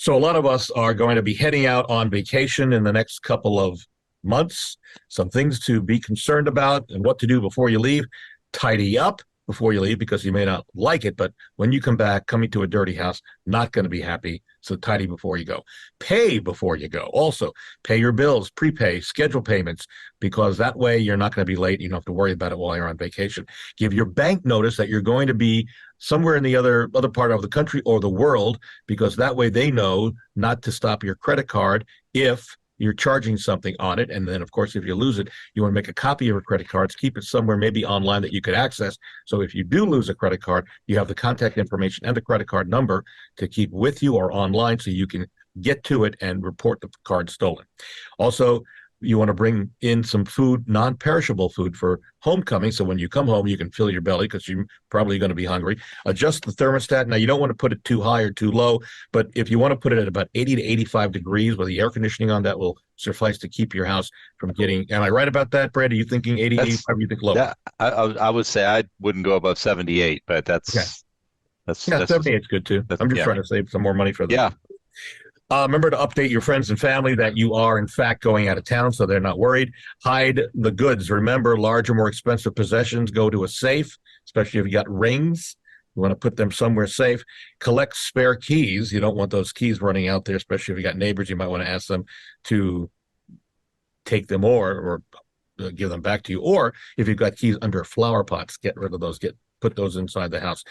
So a lot of us are going to be heading out on vacation in the next couple of months. Some things to be concerned about and what to do before you leave. Tidy up before you leave because you may not like it, but when you come back, coming to a dirty house, not going to be happy. So tidy before you go. Pay before you go. Also, pay your bills, prepay, schedule payments, because that way you're not going to be late. You don't have to worry about it while you're on vacation. Give your bank notice that you're going to be somewhere in the other part of the country or the world, because that way they know not to stop your credit card if you're charging something on it. And then, of course, if you lose it, you want to make a copy of your credit cards, keep it somewhere maybe online that you could access. So if you do lose a credit card, you have the contact information and the credit card number to keep with you or online so you can get to it and report the card stolen. Also, you want to bring in some food, non-perishable food for homecoming. So when you come home, you can fill your belly because you're probably going to be hungry. Adjust the thermostat. Now, you don't want to put it too high or too low, but if you want to put it at about 80 to 85 degrees with the air conditioning on, that will suffice to keep your house from getting, am I right about that, Brad? Are you thinking 80, 85, or you think low? I would say I wouldn't go above 78, but Okay. that's Yeah, that's 78 is good too. I'm just yeah. trying to save some more money for them. Yeah. Remember to update your friends and family that you are, in fact, going out of town so they're not worried. Hide the goods. Remember, larger, more expensive possessions go to a safe, especially if you got rings. You want to put them somewhere safe. Collect spare keys. You don't want those keys running out there, especially if you got neighbors. You might want to ask them to take them or give them back to you. Or if you've got keys under flower pots, get rid of those. Put those inside the house.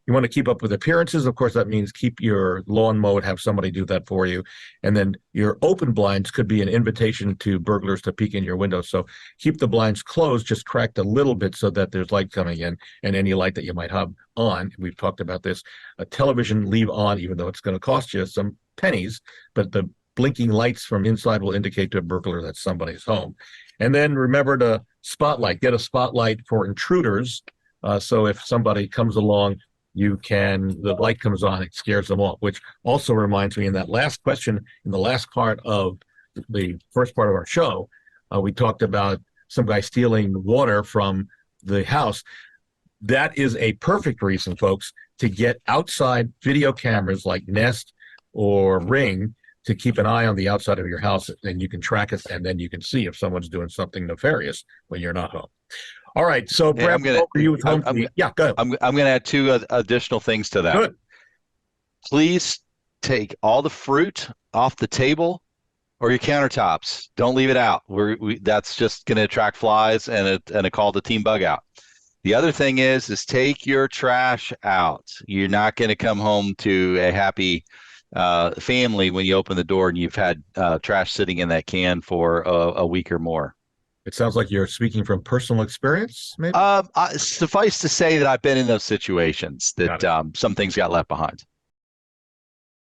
You want to keep up with appearances. Of course, that means keep your lawn mowed, have somebody do that for you. And then your open blinds could be an invitation to burglars to peek in your window. So keep the blinds closed, just cracked a little bit so that there's light coming in, and any light that you might have on. We've talked about this. A television leave on, even though it's going to cost you some pennies, but the blinking lights from inside will indicate to a burglar that somebody's home. And then remember to get a spotlight for intruders. So if somebody comes along, the light comes on, it scares them off, which also reminds me in that last question, in the last part of the first part of our show, we talked about some guy stealing water from the house. That is a perfect reason, folks, to get outside video cameras like Nest or Ring to keep an eye on the outside of your house, and you can track it, and then you can see if someone's doing something nefarious when you're not home. All right, so Hey, Brad, you with home. Yeah, go ahead. I'm going to add two additional things to that. Good. Please take all the fruit off the table or your countertops. Don't leave it out. That's just going to attract flies and a call to team bug out. The other thing is take your trash out. You're not going to come home to a happy family when you open the door and you've had trash sitting in that can for a week or more. It sounds like you're speaking from personal experience, maybe? Suffice to say that I've been in those situations that some things got left behind.